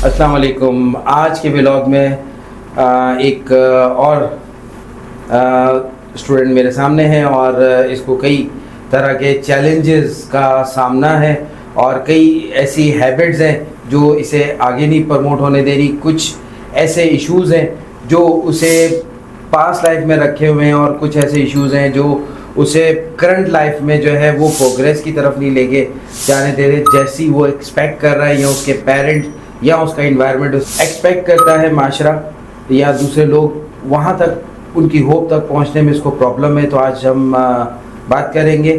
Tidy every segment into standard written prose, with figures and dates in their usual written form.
अस्सलाम वालेकुम। आज के व्लॉग में एक और स्टूडेंट मेरे सामने है और इसको कई तरह के चैलेंजेस का सामना है और कई ऐसी हैबिट्स हैं जो इसे आगे नहीं प्रमोट होने दे रही। कुछ ऐसे इश्यूज़ हैं जो उसे पास्ट लाइफ में रखे हुए हैं और कुछ ऐसे इश्यूज़ हैं जो उसे करंट लाइफ में जो है वो प्रोग्रेस की तरफ नहीं लेके जाने दे रहे जैसी वो एक्सपेक्ट कर रहा है या उसके पेरेंट या उसका इन्वायरमेंट एक्सपेक्ट करता है, माशरा या दूसरे लोग वहाँ तक उनकी होप तक पहुँचने में इसको प्रॉब्लम है। तो आज हम बात करेंगे।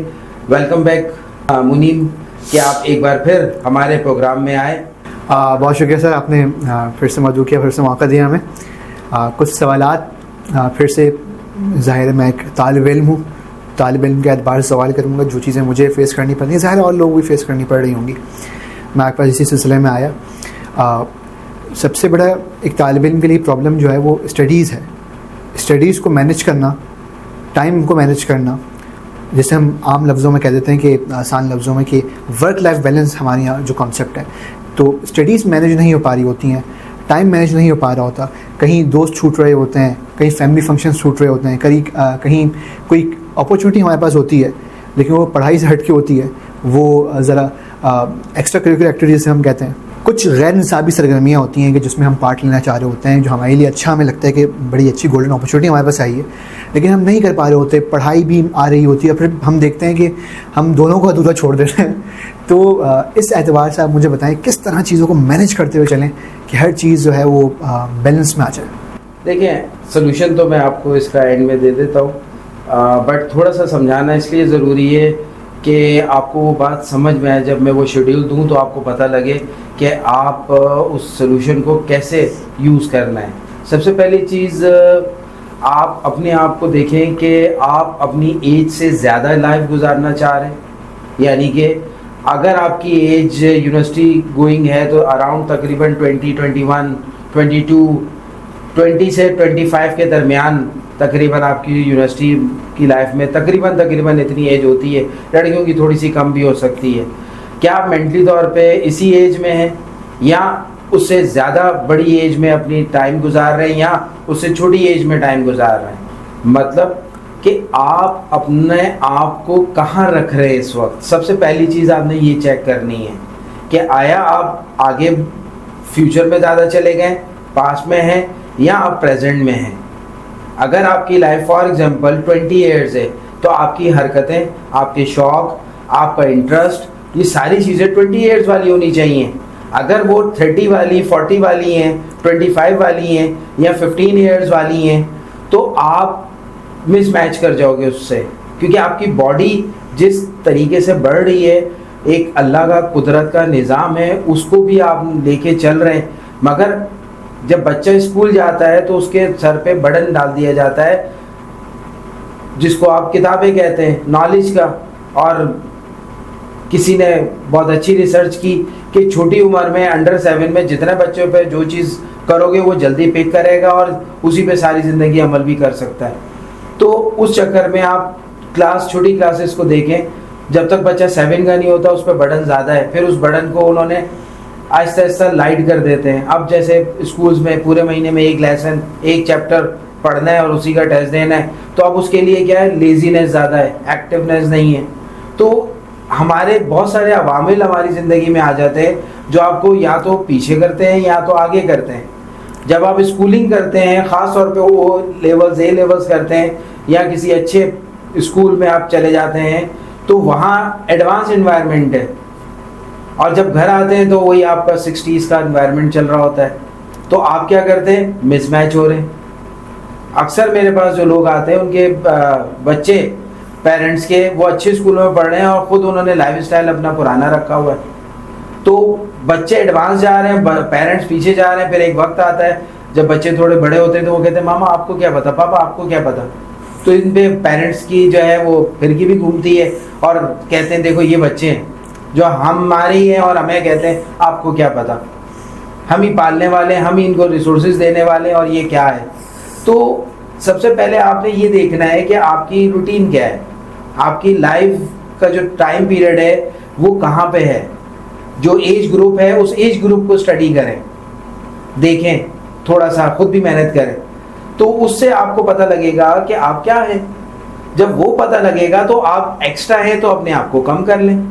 वेलकम बैक मुनीम, कि आप एक बार फिर हमारे प्रोग्राम में आए। बहुत शुक्रिया सर, आपने फिर से मौजू किया, फिर से मौका दिया हमें। कुछ सवालात फिर से, ज़ाहिर है मैं एक तालिब इल्म हूँ, तालिब इल्म के एतबार से सवाल करूँगा। जो चीज़ें मुझे फ़ेस करनी पड़ रही हैं ज़ाहिर है और लोग भी फ़ेस करनी पड़ रही होंगी। मैं आपके पास इसी सिलसिले में आया। सबसे बड़ा एक तालिब इल्म के लिए प्रॉब्लम जो है वो स्टडीज़ है। स्टडीज़ को मैनेज करना, टाइम को मैनेज करना, जैसे हम आम लफ्ज़ों में कह देते हैं कि आसान लफ्ज़ों में कि वर्क लाइफ बैलेंस हमारे यहाँ जो कॉन्सेप्ट है, तो स्टडीज़ मैनेज नहीं हो पा रही होती हैं, टाइम मैनेज नहीं हो पा रहा होता, कहीं दोस्त छूट रहे होते हैं, कहीं फैमिली फंक्शंस छूट रहे होते हैं, कहीं कोई अपॉर्चुनिटी हमारे पास होती है लेकिन वो पढ़ाई से हट के होती है, वो ज़रा एक्स्ट्रा करिकुलर एक्टिविटीज़ से हम कहते हैं। कुछ गैर निसाबी सरगर्मियाँ होती हैं कि जिसमें हम पार्ट लेना चाह रहे होते हैं, जो हमारे लिए अच्छा हमें लगता है कि बड़ी अच्छी गोल्डन अपॉर्चुनिटी हमारे पास आई है, लेकिन हम नहीं कर पा रहे होते। पढ़ाई भी आ रही होती है, फिर हम देखते हैं कि हम दोनों को अधूरा छोड़ देते हैं। तो इस एतबार से आप मुझे बताएं किस तरह चीज़ों को मैनेज करते हुए चलें कि हर चीज़ जो है वो बैलेंस में आ जाए। देखिए, सोल्यूशन तो मैं आपको इसका एंड में दे देता हूँ, बट थोड़ा सा समझाना इसलिए ज़रूरी है कि आपको वो बात समझ में आए। जब मैं वो शेड्यूल दूँ तो आपको पता लगे कि आप उस सोल्यूशन को कैसे यूज़ करना है। सबसे पहली चीज़, आप अपने आप को देखें कि आप अपनी एज से ज़्यादा लाइफ गुजारना चाह रहे हैं। यानी कि अगर आपकी एज यूनिवर्सिटी गोइंग है तो अराउंड तकरीबन 20, 21, 22, 20 से 25 के दरमियान तकरीबन आपकी यूनिवर्सिटी की लाइफ में तकरीबन इतनी एज होती है। लड़कियों की थोड़ी सी कम भी हो सकती है। क्या आप मेंटली तौर पे इसी एज में हैं या उससे ज़्यादा बड़ी एज में अपनी टाइम गुजार रहे हैं या उससे छोटी एज में टाइम गुजार रहे हैं? मतलब कि आप अपने आप को कहाँ रख रहे हैं इस वक्त। सबसे पहली चीज़ आपने ये चेक करनी है कि आया आप आगे फ्यूचर में ज़्यादा चले गए, पास्ट में हैं, या आप प्रेजेंट में हैं। अगर आपकी लाइफ फॉर एग्जांपल 20 ईयर्स है तो आपकी हरकतें, आपके शौक़, आपका इंटरेस्ट, ये सारी चीज़ें 20 ईयर्स वाली होनी चाहिए। अगर वो 30 वाली, 40 वाली हैं, 25 वाली हैं या 15 ईयर्स वाली हैं तो आप मिसमैच कर जाओगे उससे, क्योंकि आपकी बॉडी जिस तरीके से बढ़ रही है, एक अल्लाह का कुदरत का निज़ाम है, उसको भी आप लेके चल रहे हैं। मगर जब बच्चा स्कूल जाता है तो उसके सर पे बर्डन डाल दिया जाता है जिसको आप किताबें कहते हैं, नॉलेज का। और किसी ने बहुत अच्छी रिसर्च की कि छोटी उम्र में अंडर 7 में जितने बच्चों पे जो चीज़ करोगे वो जल्दी पिक करेगा और उसी पे सारी ज़िंदगी अमल भी कर सकता है। तो उस चक्कर में आप छोटी क्लासेस को देखें, जब तक बच्चा 7 का नहीं होता उस पर बर्डन ज़्यादा है। फिर उस बर्डन को उन्होंने आहिस्ता आहिस्ता लाइट कर देते हैं। अब जैसे स्कूल्स में पूरे महीने में एक लेसन, एक चैप्टर पढ़ना है और उसी का टेस्ट देना है, तो अब उसके लिए क्या है, लेजीनेस ज़्यादा है, एक्टिवनेस नहीं है। तो हमारे बहुत सारे अवामिल हमारी ज़िंदगी में आ जाते हैं जो आपको या तो पीछे करते हैं या तो आगे करते हैं। जब आप स्कूलिंग करते हैं, ख़ास तौर पे वो लेवल्स, ए लेवल्स करते हैं या किसी अच्छे स्कूल में आप चले जाते हैं तो वहाँ एडवांस इन्वायरमेंट है, और जब घर आते हैं तो वही आपका 60s का इन्वायरमेंट चल रहा होता है। तो आप क्या करते हैं, मिसमैच हो रहे हैं। अक्सर मेरे पास जो लोग आते हैं उनके बच्चे, पेरेंट्स के, वो अच्छे स्कूल में पढ़ रहे हैं और ख़ुद उन्होंने लाइफस्टाइल अपना पुराना रखा हुआ है। तो बच्चे एडवांस जा रहे हैं, पेरेंट्स पीछे जा रहे हैं। फिर एक वक्त आता है जब बच्चे थोड़े बड़े होते हैं तो वो कहते हैं मामा आपको क्या पता, पापा आपको क्या पता। तो इन पे पेरेंट्स की जो है वो फिरकी भी घूमती है और कहते हैं देखो ये बच्चे हैं जो हमारे ही हैं और हमें कहते हैं आपको क्या पता, हम ही पालने वाले हैं, हम ही इनको रिसोर्सेज देने वाले हैं और ये क्या है। तो सबसे पहले आपने ये देखना है कि आपकी रूटीन क्या है, आपकी लाइफ का जो टाइम पीरियड है वो कहाँ पे है, जो एज ग्रुप है उस एज ग्रुप को स्टडी करें। देखें, थोड़ा सा खुद भी मेहनत करें, तो उससे आपको पता लगेगा कि आप क्या है। जब वो पता लगेगा तो आप एक्स्ट्रा है तो अपने आप को कम कर लें,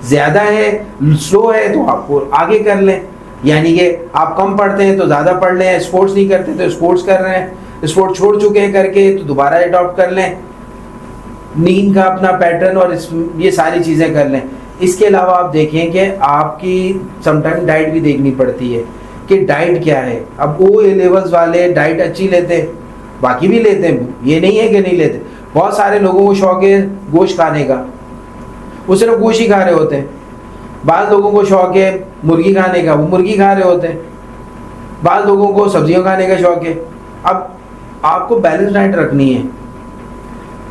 ज़्यादा है, स्लो है तो आपको आगे कर लें। यानी कि आप कम पढ़ते हैं तो ज़्यादा पढ़ लें, स्पोर्ट्स नहीं करते तो स्पोर्ट्स कर रहे हैं, स्पोर्ट्स छोड़ चुके हैं करके तो दोबारा अडॉप्ट कर लें, नींद का अपना पैटर्न और ये सारी चीज़ें कर लें। इसके अलावा आप देखें कि आपकी समटाइम डाइट भी देखनी पड़ती है कि डाइट क्या है। अब O लेवल्स वाले डाइट अच्छी लेते हैं, बाकी भी लेते हैं, ये नहीं है कि नहीं लेते। बहुत सारे लोगों को शौक है गोश्त खाने का, वो सिर्फ गोश्त ही खा रहे होते हैं। बाद लोगों को शौक है मुर्गी खाने का, वो मुर्गी खा रहे होते हैं। बाद लोगों को सब्जियों खाने का शौक है। अब आपको बैलेंस डाइट रखनी है।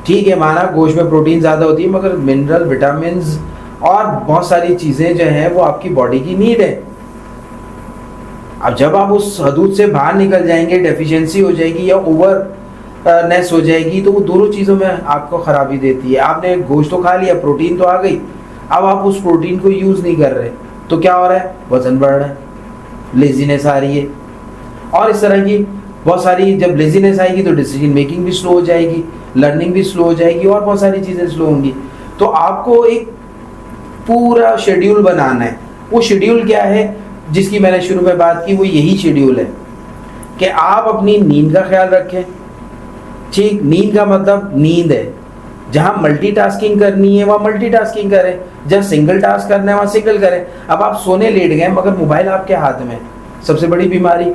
ठीक है, माना गोश्त में प्रोटीन ज़्यादा होती है, मगर मिनरल, विटामिन और बहुत सारी चीज़ें जो हैं वो आपकी बॉडी की नीड है। अब जब आप उस हदूद से बाहर निकल जाएंगे, डेफिशिएंसी हो जाएगी या ओवरनेस हो जाएगी, तो वो दोनों चीज़ों में आपको खराबी देती है। आपने गोश्त तो खा लिया, प्रोटीन तो आ गई, अब आप उस प्रोटीन को यूज़ नहीं कर रहे, तो क्या हो रहा है, वजन बढ़ रहा है, लेजीनेस आ रही है, और इस तरह की बहुत सारी। जब लेजीनेस आएगी तो डिसीजन मेकिंग भी स्लो हो जाएगी, लर्निंग भी स्लो हो जाएगी, और बहुत सारी चीज़ें स्लो होंगी। तो आपको एक पूरा शेड्यूल बनाना है। वो शेड्यूल क्या है जिसकी मैंने शुरू में बात की, वो यही शेड्यूल है कि आप अपनी नींद का ख्याल रखें। ठीक, नींद का मतलब नींद है। जहाँ मल्टीटास्किंग करनी है वहाँ मल्टीटास्किंग करें, जहाँ सिंगल टास्क करना है वहाँ सिंगल करें। अब आप सोने लेट गए मगर मोबाइल आपके हाथ में, सबसे बड़ी बीमारी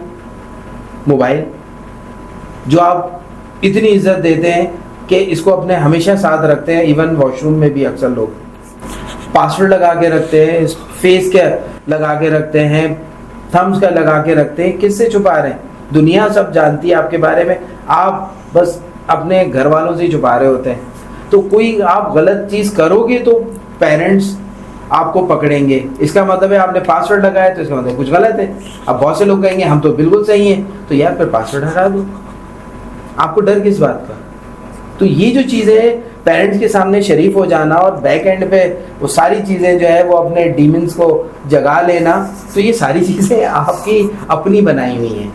मोबाइल, जो आप इतनी इज्जत देते हैं कि इसको अपने हमेशा साथ रखते हैं। इवन वॉशरूम में भी अक्सर लोग पासवर्ड लगा के रखते हैं, फेस के लगा के रखते हैं, थम्स का लगा के रखते हैं। किससे छुपा रहे हैं? दुनिया सब जानती है आपके बारे में, आप बस अपने घर वालों से ही छुपा रहे होते हैं। तो कोई आप गलत चीज़ करोगे तो पेरेंट्स आपको पकड़ेंगे, इसका मतलब है आपने पासवर्ड लगाया तो इसका मतलब कुछ गलत है। अब बहुत से लोग कहेंगे हम तो बिल्कुल सही हैं, तो यार फिर पासवर्ड हटा दो, आपको डर किस बात का? तो ये जो चीज़ें, पेरेंट्स के सामने शरीफ हो जाना और बैक एंड पे वो सारी चीज़ें जो है वो अपने डीमंस को जगा लेना, तो ये सारी चीज़ें आपकी अपनी बनाई हुई हैं।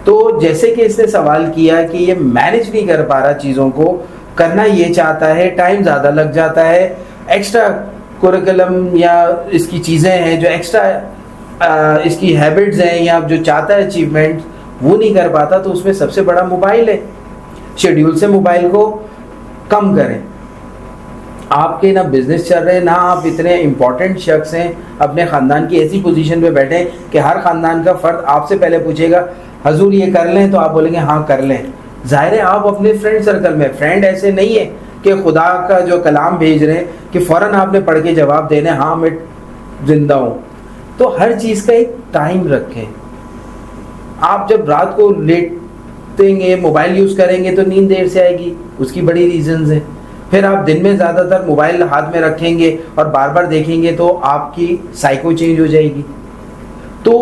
तो जैसे कि इसने सवाल किया कि ये मैनेज नहीं कर पा रहा, चीज़ों को करना ये चाहता है, टाइम ज़्यादा लग जाता है, एक्स्ट्रा कुरिकुलम या इसकी चीज़ें हैं जो एक्स्ट्रा इसकी हैबिट्स हैं या जो चाहता है अचीवमेंट वो नहीं कर पाता, तो उसमें सबसे बड़ा मोबाइल है। शेड्यूल से मोबाइल को कम करें। आपके ना बिजनेस चल रहे, ना आप इतने इम्पोर्टेंट शख्स हैं, अपने ख़ानदान की ऐसी पोजीशन पे बैठे कि हर ख़ानदान का फ़र्द आपसे पहले पूछेगा हजूर ये कर लें, तो आप बोलेंगे हाँ कर लें। ज़ाहिर है आप अपने फ्रेंड सर्कल में, फ्रेंड ऐसे नहीं है कि खुदा का जो कलाम भेज रहे हैं कि फ़ौरन आपने पढ़ के जवाब देने हाँ मैं जिंदा हूँ। तो हर चीज़ का एक टाइम रखें। आप जब रात को लेटेंगे, मोबाइल यूज़ करेंगे तो नींद देर से आएगी, उसकी बड़ी रीजंस हैं। फिर आप दिन में ज़्यादातर मोबाइल हाथ में रखेंगे और बार बार देखेंगे तो आपकी साइको चेंज हो जाएगी। तो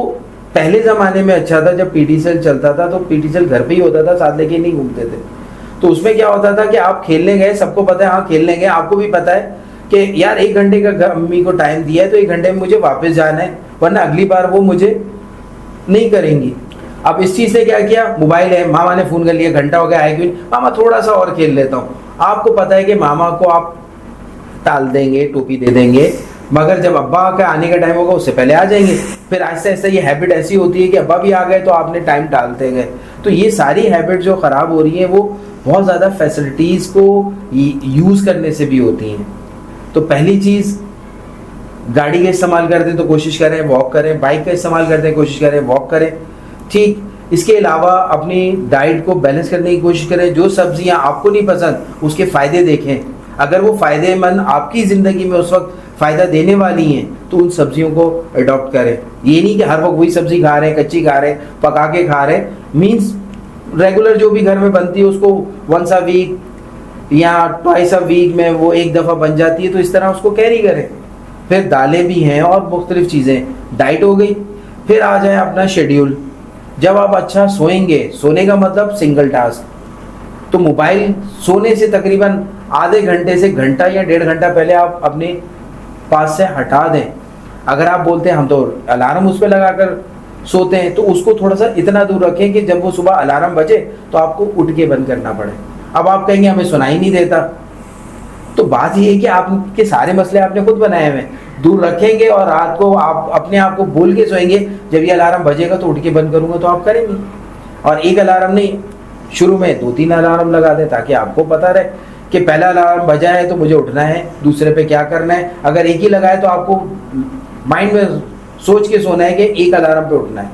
पहले ज़माने में अच्छा था जब पीटी सेल चलता था, तो पीटी सेल घर पे ही होता था, साथ लेके नहीं घूमते थे। तो उसमें क्या होता था कि आप खेलने गए, सबको पता है हाँ खेलने गए, आपको भी पता है कि यार 1 घंटे का अम्मी को टाइम दिया है तो 1 घंटे में मुझे वापस जाना है, वरना अगली बार वो मुझे नहीं करेंगी। अब इस चीज़ से क्या किया, मोबाइल है, मामा ने फ़ोन कर लिया, घंटा हो गया आए क्यों नहीं, मामा थोड़ा सा और खेल लेता हूँ। आपको पता है कि मामा को आप टाल देंगे, टोपी दे देंगे, मगर जब अब्बा का आने का टाइम होगा उससे पहले आ जाएंगे। फिर आहिस्ता आहिस्ता ये हैबिट ऐसी होती है कि अब्बा भी आ गए तो आपने टाइम टालते गए। तो ये सारी हैबिट जो ख़राब हो रही है वो बहुत ज़्यादा फैसिलिटीज़ को यूज़ करने से भी होती हैं। तो पहली चीज़, गाड़ी का इस्तेमाल करते हैं तो कोशिश करें वॉक करें, बाइक का इस्तेमाल करते हैं कोशिश करें वॉक करें। ठीक, इसके अलावा अपनी डाइट को बैलेंस करने की कोशिश करें। जो सब्जियां आपको नहीं पसंद उसके फ़ायदे देखें, अगर वो फ़ायदेमंद आपकी ज़िंदगी में उस वक्त फ़ायदा देने वाली हैं तो उन सब्जियों को अडॉप्ट करें। ये नहीं कि हर वक्त वही सब्ज़ी खा रहे हैं, कच्ची खा रहे हैं, पका के खा रहे हैं। मीन्स रेगुलर जो भी घर में बनती है उसको वंस अ वीक या ट्वाइस अ वीक में वो 1 दफ़ा बन जाती है, तो इस तरह उसको कैरी करें। फिर दालें भी हैं और मुख्तलिफ चीज़ें, डाइट हो गई। फिर आ जाए अपना शेड्यूल। जब आप अच्छा सोएंगे, सोने का मतलब सिंगल टास्क, तो मोबाइल सोने से तकरीबन आधे घंटे से घंटा या 1.5 घंटा पहले आप अपने पास से हटा दें। अगर आप बोलते हैं हम तो अलार्म उस पर लगा कर सोते हैं, तो उसको थोड़ा सा इतना दूर रखें कि जब वो सुबह अलार्म बजे तो आपको उठ के बंद करना पड़े। अब आप कहेंगे हमें सुनाई नहीं देता, तो बात ये है कि आपके सारे मसले आपने खुद बनाए हुए हैं। दूर रखेंगे और रात को आप अपने आप को बोल के सोएंगे जब ये अलार्म बजेगा तो उठ के बंद करूंगा, तो आप करेंगे। और एक अलार्म नहीं, शुरू में 2-3 अलार्म लगा दें ताकि आपको पता रहे कि पहला अलार्म बजा है तो मुझे उठना है, दूसरे पे क्या करना है। अगर एक ही लगाए तो आपको माइंड में सोच के सोना है कि एक अलार्म पे उठना है।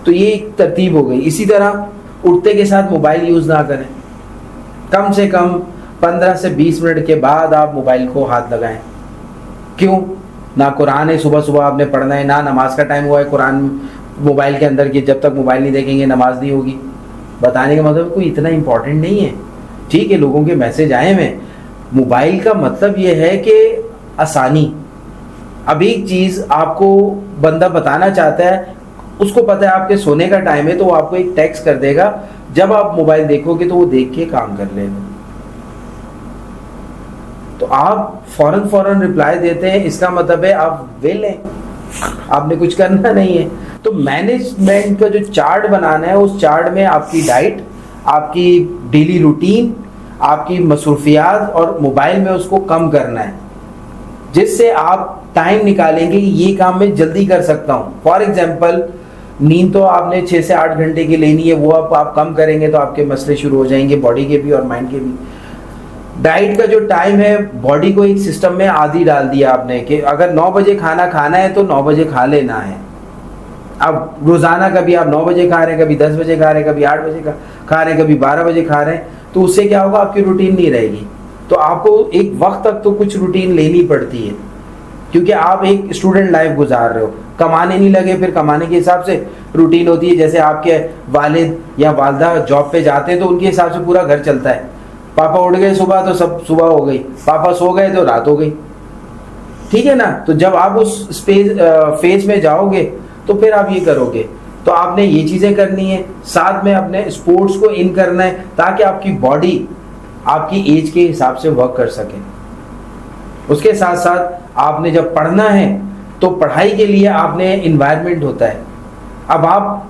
तो ये एक तरतीब हो गई। इसी तरह उठते के साथ मोबाइल यूज़ ना करें, कम से कम 15 से 20 मिनट के बाद आप मोबाइल को हाथ लगाएं। क्यों? ना कुरान है सुबह सुबह आपने पढ़ना है, ना नमाज का टाइम हुआ है कुरान मोबाइल के अंदर कि जब तक मोबाइल नहीं देखेंगे नमाज नहीं होगी। बताने का मतलब कोई इतना इम्पोर्टेंट नहीं है। ठीक है, लोगों के मैसेज आए हुए, मोबाइल का मतलब ये है कि आसानी। अब एक चीज़ आपको बंदा बताना चाहता है, उसको पता है आपके सोने का टाइम है, तो वो आपको एक टेक्स्ट कर देगा, जब आप मोबाइल देखोगे तो वो देख के काम कर लेगा। तो आप फौरन रिप्लाई देते हैं, इसका मतलब है आप वेल हैं, आपने कुछ करना नहीं है। तो मैनेजमेंट का जो चार्ट बनाना है, उस चार्ट में आपकी डाइट, आपकी डेली रूटीन, आपकी मसरूफियात और मोबाइल में उसको कम करना है, जिससे आप टाइम निकालेंगे ये काम मैं जल्दी कर सकता हूँ। फॉर एग्जाम्पल, नींद तो आपने 6 से 8 घंटे की लेनी है, वो आप कम करेंगे तो आपके मसले शुरू हो जाएंगे, बॉडी के भी और माइंड के भी। डाइट का जो टाइम है, बॉडी को एक सिस्टम में आदी डाल दिया आपने कि अगर 9 बजे खाना खाना है तो 9 बजे खा लेना है। अब रोजाना कभी आप 9 बजे खा रहे हैं, कभी 10 बजे खा रहे हैं, कभी 8 बजे खा रहे हैं, कभी 12 बजे खा रहे हैं, तो उससे क्या होगा, आपकी रूटीन नहीं रहेगी। तो आपको एक वक्त तक तो कुछ रूटीन लेनी पड़ती है, क्योंकि आप एक स्टूडेंट लाइफ गुजार रहे हो, कमाने नहीं लगे, फिर कमाने के हिसाब से रूटीन होती है। जैसे आपके वालिद या वालदा जॉब पे जाते हैं तो उनके हिसाब से पूरा घर चलता है। पापा उठ गए सुबह तो सब सुबह हो गई, पापा सो गए तो रात हो गई, ठीक है ना। तो जब आप उस फेज में जाओगे तो फिर आप ये करोगे। तो आपने ये चीजें करनी है, साथ में अपने स्पोर्ट्स को इन करना है ताकि आपकी बॉडी आपकी एज के हिसाब से वर्क कर सके। उसके साथ साथ आपने जब पढ़ना है तो पढ़ाई के लिए आपने इन्वायरमेंट होता है। अब आप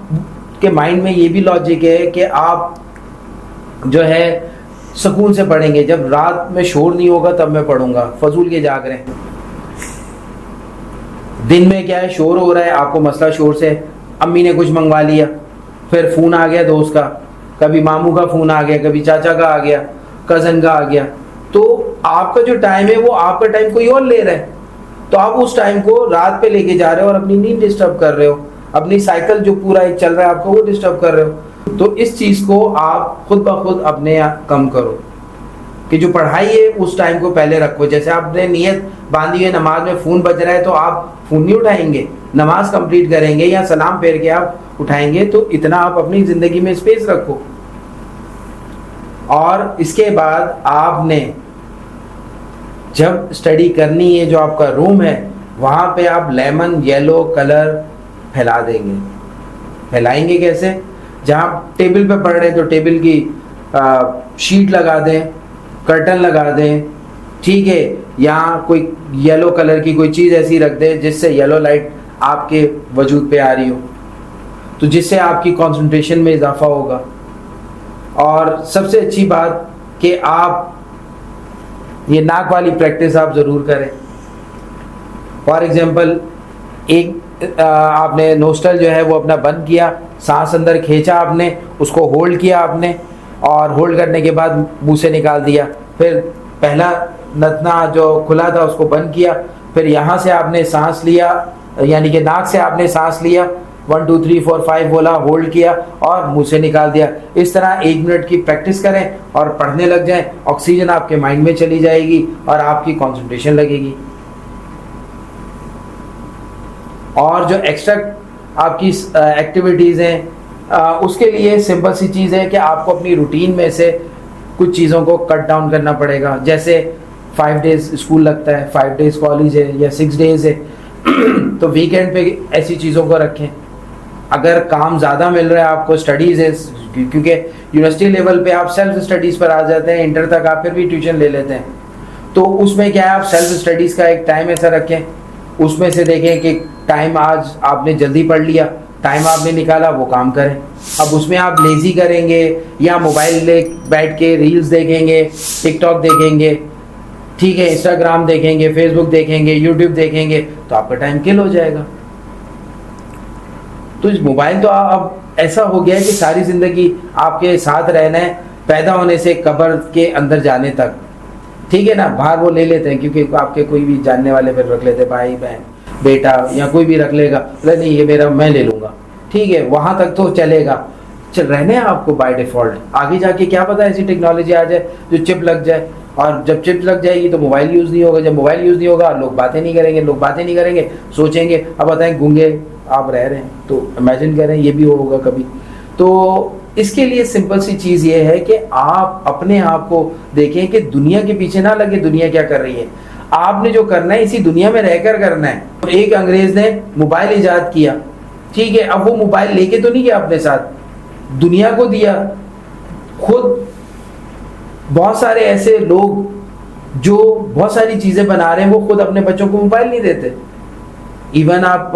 के माइंड में ये भी लॉजिक है कि आप जो है सुकून से पढ़ेंगे, जब रात में शोर नहीं होगा तब मैं पढ़ूंगा, फजूल के जाग रहे हैं। दिन में क्या है, शोर हो रहा है, आपको मसला शोर से, अम्मी ने कुछ मंगवा लिया, फिर फोन आ गया दोस्त का, कभी मामू का फोन आ गया, कभी चाचा का आ गया, कजन का आ गया, तो आपका जो टाइम है वो आपका टाइम कोई और ले रहा है। तो आप उस टाइम को रात पे लेके जा रहे हो और अपनी नींद डिस्टर्ब कर रहे हो, अपनी साइकिल जो पूरा एक चल रहा है आपको वो डिस्टर्ब कर रहे हो। तो इस चीज को आप खुद ब खुद अपने कम करो कि जो पढ़ाई है उस टाइम को पहले रखो। जैसे आपने नियत बांधी है नमाज में फोन बज रहा है तो आप फोन नहीं उठाएंगे, नमाज कंप्लीट करेंगे या सलाम फेर के आप उठाएंगे। तो इतना आप अपनी जिंदगी में स्पेस रखो। और इसके बाद आपने जब स्टडी करनी है, जो आपका रूम है वहां पे आप लेमन येलो कलर फैला देंगे। फैलाएंगे कैसे? जहाँ टेबल पे पढ़ रहे हैं तो टेबल की शीट लगा दें, कर्टन लगा दें, ठीक है। यहाँ कोई येलो कलर की कोई चीज़ ऐसी रख दें जिससे येलो लाइट आपके वजूद पे आ रही हो, तो जिससे आपकी कंसंट्रेशन में इजाफा होगा। और सबसे अच्छी बात कि आप ये नाक वाली प्रैक्टिस आप ज़रूर करें। फॉर एग्जांपल, एक आपने नोस्टल जो है वो अपना बंद किया, सांस अंदर खींचा आपने, उसको होल्ड किया आपने, और होल्ड करने के बाद मुंह से निकाल दिया। फिर पहला नतना जो खुला था उसको बंद किया, फिर यहाँ से आपने सांस लिया, यानी कि नाक से आपने सांस लिया, 1 2 3 4 5 बोला, होल्ड किया और मुंह से निकाल दिया। इस तरह 1 मिनट की प्रैक्टिस करें और पढ़ने लग जाएं। ऑक्सीजन आपके माइंड में चली जाएगी और आपकी कंसंट्रेशन लगेगी। और जो एक्स्ट्रा आपकी एक्टिविटीज़ हैं, उसके लिए सिंपल सी चीज़ है कि आपको अपनी रूटीन में से कुछ चीज़ों को कट डाउन करना पड़ेगा। जैसे 5 डेज स्कूल लगता है, 5 डेज कॉलेज है या 6 डेज है, तो वीकेंड पे ऐसी चीज़ों को रखें। अगर काम ज़्यादा मिल रहा है आपको, स्टडीज़ है, क्योंकि यूनिवर्सिटी लेवल पे आप सेल्फ स्टडीज़ पर आ जाते हैं, इंटर तक आप फिर भी ट्यूशन ले लेते हैं, तो उसमें क्या है, आप सेल्फ स्टडीज़ का एक टाइम ऐसा रखें, उसमें से देखें कि टाइम आज आपने जल्दी पढ़ लिया टाइम आपने निकाला, वो काम करें। अब उसमें आप लेजी करेंगे या मोबाइल ले बैठ के रील्स देखेंगे, टिकटॉक देखेंगे, ठीक है, इंस्टाग्राम देखेंगे, फेसबुक देखेंगे, यूट्यूब देखेंगे, तो आपका टाइम किल हो जाएगा। तो इस मोबाइल तो अब ऐसा हो गया है कि सारी जिंदगी आपके साथ रहना है, पैदा होने से कब्र के अंदर जाने तक, ठीक है ना। बाहर वो ले लेते हैं क्योंकि आपके कोई भी जानने वाले फिर रख लेते हैं, भाई बहन बेटा या कोई भी रख लेगा, बोले नहीं ये मेरा, मैं ले लूंगा, ठीक है, वहां तक तो चलेगा। चल रहने हैं आपको बाय डिफॉल्ट, आगे जाके क्या पता ऐसी टेक्नोलॉजी आ जाए जो चिप लग जाए, और जब चिप लग जाएगी तो मोबाइल यूज नहीं होगा, जब मोबाइल यूज नहीं होगा लोग बातें नहीं करेंगे, लोग बातें नहीं करेंगे, सोचेंगे अब बताएं गूंगे आप रह रहे हैं, तो इमेजिन करें ये भी होगा कभी। तो इसके लिए सिंपल सी चीज ये है कि आप अपने आप को देखें कि दुनिया के पीछे ना लगे, दुनिया क्या कर रही है, आपने जो करना है इसी दुनिया में रहकर करना है। तो एक अंग्रेज ने मोबाइल इजाद किया, ठीक है, अब वो मोबाइल लेके तो नहीं गया अपने साथ, दुनिया को दिया। खुद बहुत सारे ऐसे लोग जो बहुत सारी चीजें बना रहे हैं, वो खुद अपने बच्चों को मोबाइल नहीं देते। इवन आप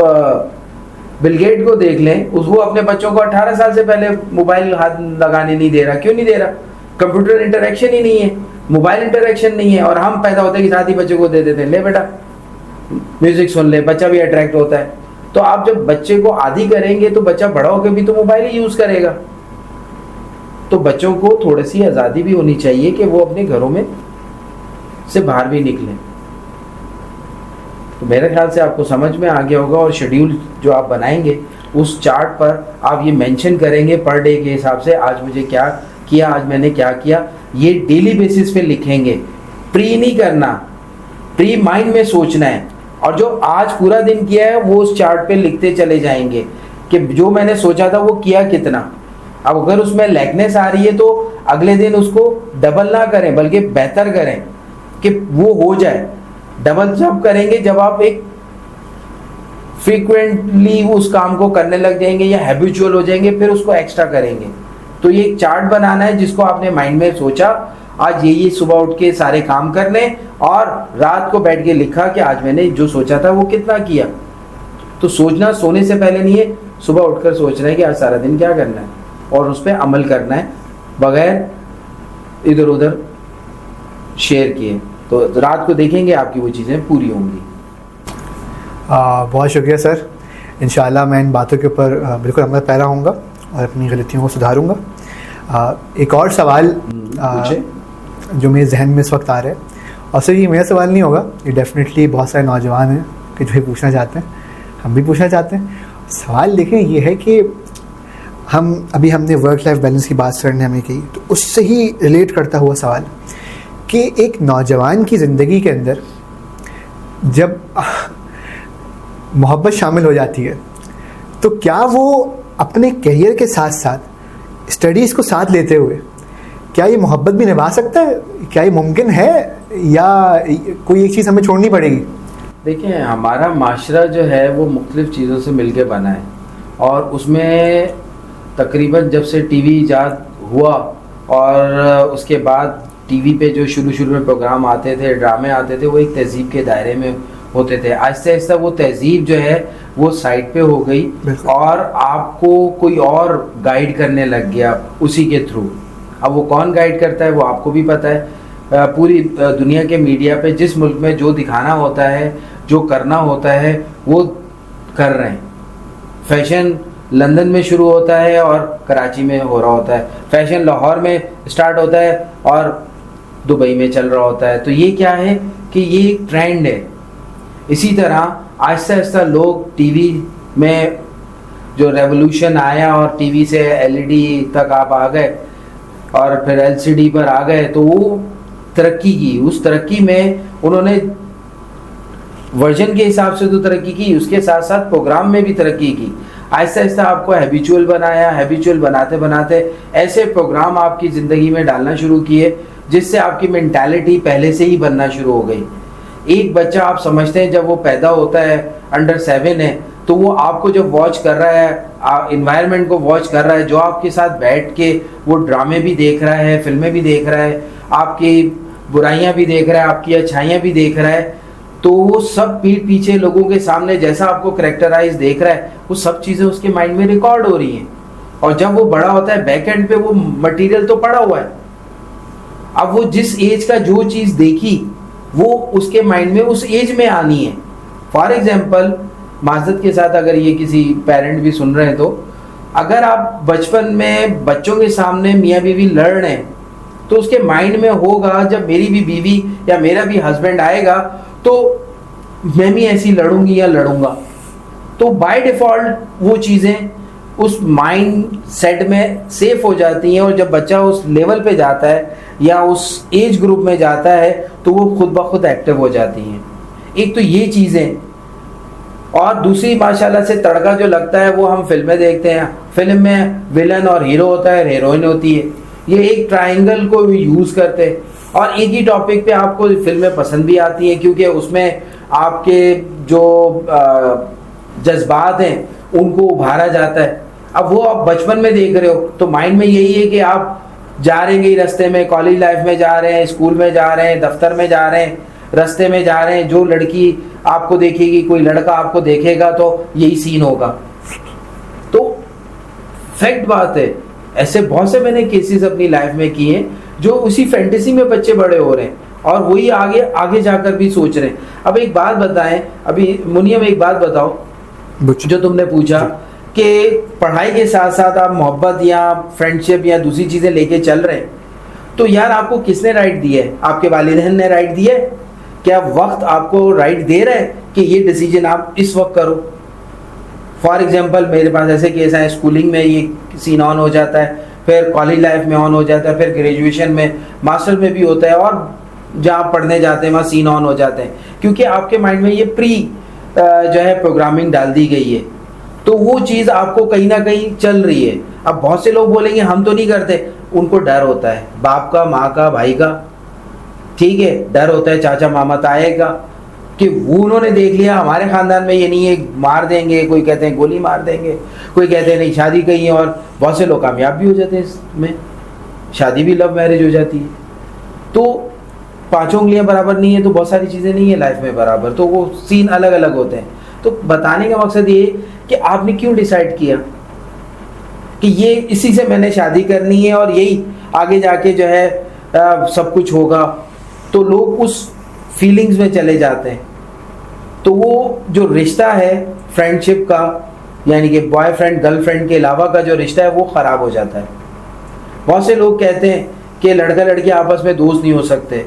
बिल गेट को देख लें, वो अपने बच्चों को 18 साल से पहले मोबाइल हाथ लगाने नहीं दे रहा। क्यों नहीं दे रहा? कंप्यूटर इंटरेक्शन ही नहीं है, मोबाइल इंटरेक्शन नहीं है, और हम पैदा होते के साथ ही बच्चे को दे देते हैं, ले बेटा म्यूजिक सुन ले, बच्चा भी अट्रैक्ट होता है। तो आप जब बच्चे को आदी करेंगे तो बच्चा बड़ा होकर भी तो मोबाइल ही यूज करेगा। तो बच्चों को थोड़ी सी आज़ादी भी होनी चाहिए कि वो अपने घरों में से बाहर भी निकलें। तो मेरे ख्याल से आपको समझ में आ गया होगा, और शेड्यूल जो आप बनाएंगे उस चार्ट पर आप ये मेंशन करेंगे पर डे के हिसाब से, आज मुझे क्या किया, आज मैंने क्या किया, ये डेली बेसिस पे लिखेंगे। प्री नहीं करना, प्री माइंड में सोचना है, और जो आज पूरा दिन किया है वो उस चार्ट पे लिखते चले जाएंगे कि जो मैंने सोचा था वो किया कितना। अब अगर उसमें लैकनेस आ रही है तो अगले दिन उसको डबल ना करें, बल्कि बेहतर करें कि वो हो जाए। डबल जब करेंगे जब आप एक फ्रीक्वेंटली उस काम को करने लग जाएंगे या हैबिचुअल हो जाएंगे, फिर उसको एक्स्ट्रा करेंगे। तो ये एक चार्ट बनाना है जिसको आपने माइंड में सोचा, आज ये सुबह उठ के सारे काम करने, और रात को बैठ के लिखा कि आज मैंने जो सोचा था वो कितना किया। तो सोचना सोने से पहले नहीं है, सुबह उठकर सोचना है कि आज सारा दिन क्या करना है, और उस पर अमल करना है बगैर इधर उधर शेयर किए। तो रात को देखेंगे आपकी वो चीज़ें पूरी होंगी। बहुत शुक्रिया सर, इंशाल्लाह मैं इन बातों के ऊपर बिल्कुल अमल पैरा होऊंगा और अपनी गलतियों को सुधारूंगा। एक और सवाल जो मेरे जहन में इस वक्त आ रहा है, और सर ये मेरा सवाल नहीं होगा, ये डेफिनेटली बहुत सारे नौजवान हैं कि जो ये पूछना चाहते हैं, हम भी पूछना चाहते हैं। सवाल देखें ये है कि हमने वर्क लाइफ बैलेंस की बात सर ने हमें की, तो उससे ही रिलेट करता हुआ सवाल कि एक नौजवान की ज़िंदगी के अंदर जब मोहब्बत शामिल हो जाती है, तो क्या वो अपने करियर के साथ साथ स्टडीज़ को साथ लेते हुए क्या ये मोहब्बत भी निभा सकता है? क्या ये मुमकिन है, या कोई एक चीज़ हमें छोड़नी पड़ेगी? देखिए, हमारा माशरा जो है वो मुख्तलिफ़ चीज़ों से मिलके बना है, और उसमें तकरीबन जब से टीवी ईजाद हुआ और उसके बाद टीवी पे जो शुरू में प्रोग्राम आते थे, ड्रामे आते थे, वो एक तहजीब के दायरे में होते थे। आहिस्ता आहिस्ता वो तहजीब जो है वो साइड पे हो गई, और आपको कोई और गाइड करने लग गया उसी के थ्रू। अब वो कौन गाइड करता है वो आपको भी पता है। पूरी दुनिया के मीडिया पे जिस मुल्क में जो दिखाना होता है, जो करना होता है, वो कर रहे हैं। फैशन लंदन में शुरू होता है और कराची में हो रहा होता है, फैशन लाहौर में स्टार्ट होता है और दुबई में चल रहा होता है। तो ये क्या है कि ये एक ट्रेंड है। इसी तरह आहिस्ता आहिस्ता लोग टीवी में जो रेवोल्यूशन आया और टीवी से एलईडी तक आप आ गए और फिर एलसीडी पर आ गए, तो वो तरक्की की। उस तरक्की में उन्होंने वर्जन के हिसाब से तो तरक्की की, उसके साथ साथ प्रोग्राम में भी तरक्की की। आहिस्ता आहिस्ता आपको हैबिचुअल बनाया, हैबिचुअल बनाते बनाते ऐसे प्रोग्राम आपकी ज़िंदगी में डालना शुरू किए जिससे आपकी मेंटालिटी पहले से ही बनना शुरू हो गई। एक बच्चा आप समझते हैं जब वो पैदा होता है, अंडर 7 है, तो वो आपको जब वॉच कर रहा है, इन्वायरमेंट को वॉच कर रहा है, जो आपके साथ बैठ के वो ड्रामे भी देख रहा है, फिल्में भी देख रहा है, आपकी बुराइयां भी देख रहा है, आपकी अच्छाइयां भी देख रहा है, तो वो सब पीठ पीछे लोगों के सामने जैसा आपको करेक्टराइज देख रहा है, वो सब चीजें उसके माइंड में रिकॉर्ड हो रही हैं। और जब वो बड़ा होता है, बैक एंड पे वो मटेरियल तो पड़ा हुआ है, अब वो जिस एज का जो चीज देखी वो उसके माइंड में उस एज में आनी है। फॉर एग्जाम्पल, माजरत के साथ अगर ये किसी पेरेंट भी सुन रहे हैं, तो अगर आप बचपन में बच्चों के सामने मियाँ बीवी लड़ रहे हैं, तो उसके माइंड में होगा जब मेरी भी बीवी या मेरा भी हस्बैंड आएगा तो मैं भी ऐसी लड़ूंगी या लड़ूंगा। तो बाय डिफॉल्ट वो चीज़ें उस माइंड सेट में सेफ हो जाती हैं, और जब बच्चा उस लेवल पे जाता है या उस एज ग्रुप में जाता है तो वो खुद ब खुद एक्टिव हो जाती हैं। एक तो ये चीज़ें, और दूसरी माशाल्लाह से तड़का जो लगता है वो हम फिल्में देखते हैं। फिल्म में विलन और हीरो होता है, हीरोइन होती है, ये एक ट्रायंगल को यूज़ करते हैं और एक ही टॉपिक पे आपको फिल्में पसंद भी आती हैं, क्योंकि उसमें आपके जो जज्बात हैं उनको उभारा जाता है। अब वो आप बचपन में देख रहे हो तो माइंड में यही है कि आप जा रहे हैं रास्ते में, कॉलेज लाइफ में जा रहे हैं, स्कूल में जा रहे हैं, दफ्तर में जा रहे हैं, रास्ते में जा रहे हैं, जो लड़की आपको देखेगी, कोई लड़का आपको देखेगा तो यही सीन होगा। तो फैक्ट बात है, ऐसे बहुत से मैंने केसेस अपनी लाइफ में किए जो उसी फैंटेसी में बच्चे बड़े हो रहे हैं और वही आगे आगे जाकर भी सोच रहे हैं। अब एक बात बताएं, अभी मुनियम एक बात बताओ, जो तुमने पूछा कि पढ़ाई के साथ साथ आप मोहब्बत या फ्रेंडशिप या दूसरी चीज़ें लेके चल रहे हैं, तो यार आपको किसने राइट दिया है? आपके वालिदैन ने राइट दिया है? क्या वक्त आपको राइट दे रहा है कि ये डिसीजन आप इस वक्त करो? फॉर एग्जांपल, मेरे पास ऐसे केस हैं, स्कूलिंग में ये सीन ऑन हो जाता है, फिर कॉलेज लाइफ में ऑन हो जाता है, फिर ग्रेजुएशन में, मास्टर में भी होता है, और जहाँ पढ़ने जाते हैं वहाँ सीन ऑन हो जाते हैं, क्योंकि आपके माइंड में ये प्री जो है प्रोग्रामिंग डाल दी गई है। तो वो चीज़ आपको कहीं ना कहीं चल रही है। अब बहुत से लोग बोलेंगे हम तो नहीं करते, उनको डर होता है बाप का, माँ का, भाई का, ठीक है, डर होता है चाचा मामा ताए का, कि वो उन्होंने देख लिया हमारे खानदान में ये नहीं है, मार देंगे, कोई कहते हैं गोली मार देंगे, कोई कहते हैं नहीं शादी कहीं, और बहुत से लोग कामयाब भी हो जाते हैं इसमें, शादी भी लव मैरिज हो जाती है। तो पांचों उंगलियां बराबर नहीं है तो बहुत सारी चीज़ें नहीं है लाइफ में बराबर, तो वो सीन अलग अलग होते हैं। तो बताने का मकसद ये कि आपने क्यों डिसाइड किया कि ये इसी से मैंने शादी करनी है और यही आगे जाके जो है सब कुछ होगा, तो लोग उस फीलिंग्स में चले जाते हैं। तो वो जो रिश्ता है फ्रेंडशिप का, यानी कि बॉयफ्रेंड गर्लफ्रेंड के अलावा का जो रिश्ता है वो ख़राब हो जाता है। बहुत से लोग कहते हैं कि लड़का लड़की आपस में दोस्त नहीं हो सकते,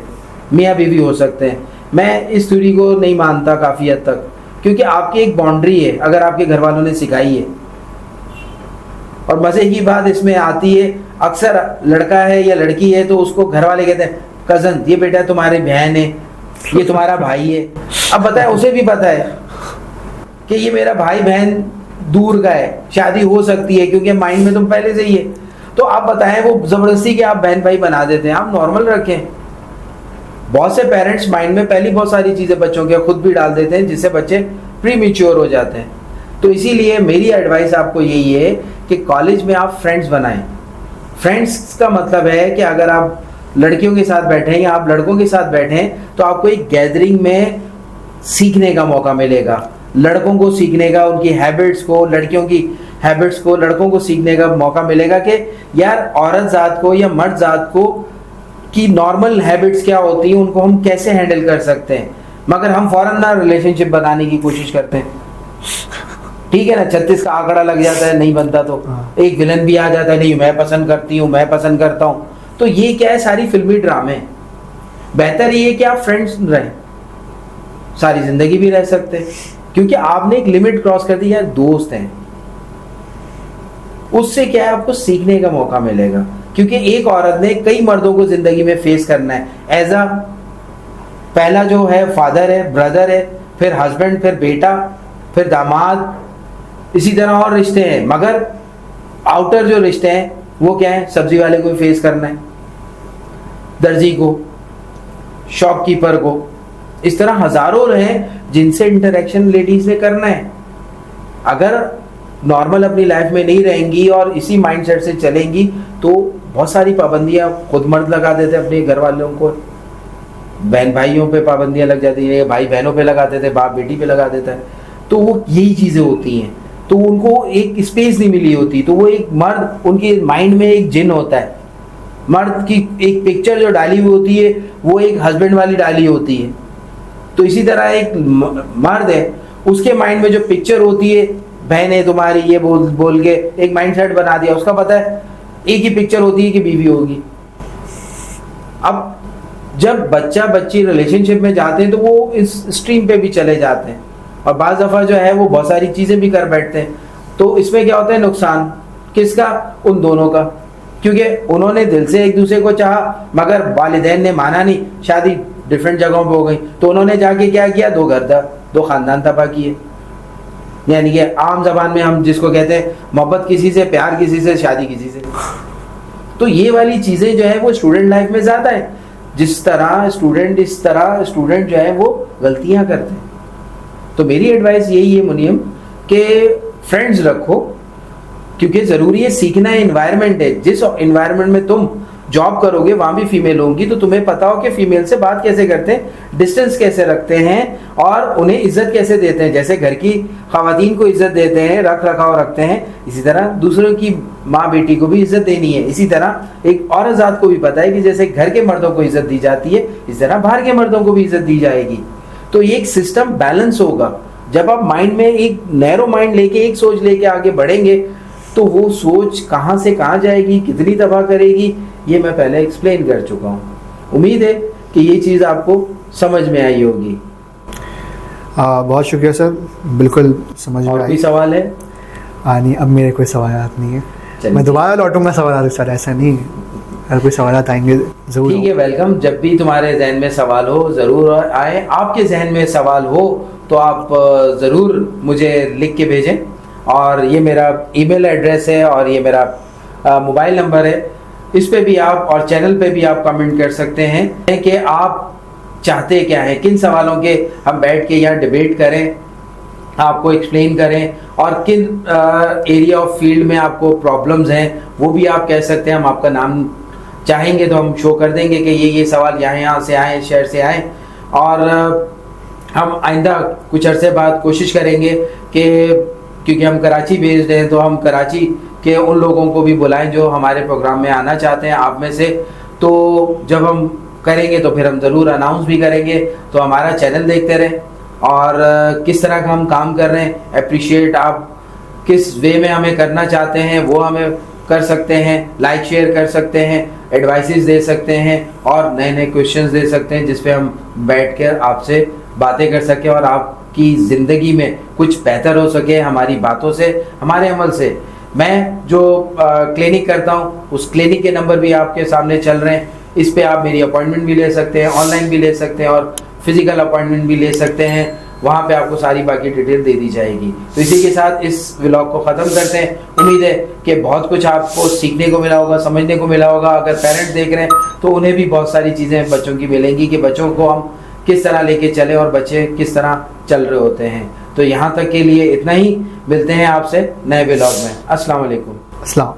मियाँ बीवी हो सकते हैं। मैं इस थ्योरी को नहीं मानता काफ़ी हद तक, क्योंकि आपकी एक बाउंड्री है, अगर आपके घर वालों ने सिखाई है। और मज़े की बात इसमें आती है, अक्सर लड़का है या लड़की है तो उसको घर वाले कहते हैं कज़न, ये बेटा तुम्हारी बहन है, ये तुम्हारा भाई है। अब बताए, उसे भी पता है कि ये मेरा भाई बहन दूर का है, शादी हो सकती है, क्योंकि माइंड में तुम पहले से ही है। तो आप बताएं, वो ज़बरदस्ती के आप बहन भाई बना देते हैं। आप नॉर्मल रखें। बहुत से पेरेंट्स माइंड में पहली बहुत सारी चीज़ें बच्चों के खुद भी डाल देते हैं, जिससे बच्चे प्री मैच्योर हो जाते हैं। तो इसीलिए मेरी एडवाइस आपको यही है कि कॉलेज में आप फ्रेंड्स बनाएं। फ्रेंड्स का मतलब है कि अगर आप लड़कियों के साथ बैठे हैं या आप लड़कों के साथ बैठे हैं तो आपको एक गैदरिंग में सीखने का मौका मिलेगा, लड़कों को सीखने का, उनकी हैबिट्स को, लड़कियों की हैबिट्स को, लड़कों को सीखने का मौका मिलेगा कि यार औरत ज़ात को या मर्द ज़ात को की नॉर्मल हैबिट्स क्या होती हैं, उनको हम कैसे हैंडल कर सकते हैं। मगर हम फौरन ना रिलेशनशिप बनाने की कोशिश करते हैं, ठीक है ना, 36 का आंकड़ा लग जाता है, नहीं बनता तो एक विलन भी आ जाता है, नहीं मैं पसंद करती हूँ, मैं पसंद करता हूँ। तो ये क्या है, सारी फिल्मी ड्रामे। बेहतर ये है कि आप फ्रेंड्स रहें, सारी जिंदगी भी रह सकते हैं, क्योंकि आपने एक लिमिट क्रॉस कर दी, यार दोस्त हैं, उससे क्या है आपको सीखने का मौका मिलेगा। क्योंकि एक औरत ने कई मर्दों को जिंदगी में फेस करना है, एज अ पहला जो है फादर है, ब्रदर है, फिर हस्बैंड, फिर बेटा, फिर दामाद, इसी तरह और रिश्ते हैं। मगर आउटर जो रिश्ते हैं वो क्या है, सब्जी वाले को फेस करना है, दर्जी को, शॉपकीपर को, इस तरह हजारों हैं जिनसे इंटरेक्शन लेडीज ने करना है। अगर नॉर्मल अपनी लाइफ में नहीं रहेंगी और इसी माइंडसेट से चलेंगी तो बहुत सारी पाबंदियां खुद मर्द लगा देते हैं अपने घर वालों को। बहन भाइयों पे पाबंदियां लग जाती हैं, भाई बहनों पे लगा देते हैं, बाप बेटी पे लगा देता है। तो वो यही चीज़ें होती हैं, तो उनको एक स्पेस नहीं मिली होती। तो वो एक मर्द, उनके माइंड में एक जिन होता है, मर्द की एक पिक्चर जो डाली हुई होती है वो एक हस्बैंड वाली डाली होती है। तो इसी तरह एक मर्द है, उसके माइंड में जो पिक्चर होती है, बहन है तुम्हारी, ये बोल बोल के एक माइंड सेट बना दिया। उसका पता है एक ही पिक्चर होती है कि बीवी होगी। अब जब बच्चा बच्ची रिलेशनशिप में जाते हैं तो वो इस स्ट्रीम पे भी चले जाते हैं, और बाज़ दफ़ा जो है वो बहुत सारी चीज़ें भी कर बैठते हैं। तो इसमें क्या होता है, नुकसान किसका? उन दोनों का, क्योंकि उन्होंने दिल से एक दूसरे को चाहा, मगर वालिदैन ने माना नहीं, शादी डिफरेंट जगहों पे हो गई। तो उन्होंने जाके क्या किया, दो खानदान तबाह किए। यानी कि आम जबान में हम जिसको कहते हैं मोहब्बत किसी से, प्यार किसी से, शादी किसी से। तो ये वाली चीज़ें जो है वो स्टूडेंट लाइफ में ज़्यादा है। जिस तरह स्टूडेंट, इस तरह स्टूडेंट जो है वो गलतियां करते हैं। तो मेरी एडवाइस यही है मुनीम, कि फ्रेंड्स रखो, क्योंकि ज़रूरी है सीखना है। इन्वायरमेंट है, जिस इन्वायरमेंट में तुम जॉब करोगे वहाँ भी फीमेल होंगी, तो तुम्हें पता हो कि फीमेल से बात कैसे करते हैं, डिस्टेंस कैसे रखते हैं, और उन्हें इज्जत कैसे देते हैं। जैसे घर की ख़वातीन को इज्जत देते हैं, रख रखाव रखते हैं, इसी तरह दूसरों की माँ बेटी को भी इज्जत देनी है। इसी तरह एक औरत ज़ात को भी पता है कि जैसे घर के मर्दों को इज्जत दी जाती है, इस तरह बाहर के मर्दों को भी इज्जत दी जाएगी। तो ये एक सिस्टम बैलेंस होगा। जब आप माइंड में एक नैरो माइंड लेके, एक सोच लेके आगे बढ़ेंगे, तो वो सोच कहाँ से कहाँ जाएगी, कितनी तबाह करेगी, ये मैं पहले एक्सप्लेन कर चुका हूँ। उम्मीद है कि ये चीज़ आपको समझ में आई होगी। बहुत शुक्रिया सर, बिल्कुल समझ में आई। कोई सवाल है? नहीं, अब मेरे कोई सवाल नहीं है। मैं दोबारा लौटूंगा सवाल सर, ऐसा नहीं, अगर कोई सवाल आएंगे ज़रूर। ठीक है, वेलकम। जब भी तुम्हारे जहन में सवाल हो ज़रूर आए। आपके जहन में सवाल हो तो आप ज़रूर मुझे लिख के भेजें, और ये मेरा ईमेल एड्रेस है और ये मेरा मोबाइल नंबर है। इस पे भी आप, और चैनल पे भी आप कमेंट कर सकते हैं कि आप चाहते क्या हैं, किन सवालों के हम बैठ के यहाँ डिबेट करें, आपको एक्सप्लेन करें, और किन एरिया ऑफ फील्ड में आपको प्रॉब्लम्स हैं वो भी आप कह सकते हैं। हम आपका नाम चाहेंगे तो हम शो कर देंगे कि ये सवाल यहाँ से आए, शहर से आए, और हम आइंदा कुछ अरसे बाद कोशिश करेंगे कि, क्योंकि हम कराची बेस्ड हैं, तो हम कराची के उन लोगों को भी बुलाएं जो हमारे प्रोग्राम में आना चाहते हैं आप में से। तो जब हम करेंगे तो फिर हम ज़रूर अनाउंस भी करेंगे। तो हमारा चैनल देखते रहें, और किस तरह का हम काम कर रहे हैं, अप्रिशिएट आप किस वे में हमें करना चाहते हैं वो हमें कर सकते हैं, लाइक शेयर कर सकते हैं, एडवाइसेस दे सकते हैं, और नए नए क्वेश्चंस दे सकते हैं, जिस पे हम बैठ कर आपसे बातें कर सकें, और आपकी ज़िंदगी में कुछ बेहतर हो सके हमारी बातों से, हमारे अमल से। मैं जो क्लिनिक करता हूँ उस क्लिनिक के नंबर भी आपके सामने चल रहे हैं। इस पे आप मेरी अपॉइंटमेंट भी ले सकते हैं, ऑनलाइन भी ले सकते हैं, और फिजिकल अपॉइंटमेंट भी ले सकते हैं। वहाँ पे आपको सारी बाकी डिटेल दे दी जाएगी। तो इसी के साथ इस व्लॉग को ख़त्म करते हैं। उम्मीद है कि बहुत कुछ आपको सीखने को मिला होगा, समझने को मिला होगा। अगर पेरेंट्स देख रहे हैं तो उन्हें भी बहुत सारी चीज़ें बच्चों की मिलेंगी कि बच्चों को हम किस तरह लेके चलें और बच्चे किस तरह चल रहे होते हैं। तो यहाँ तक के लिए इतना ही, मिलते हैं आपसे नए व्लॉग में। अस्सलाम वालेकुम। अस्सलाम।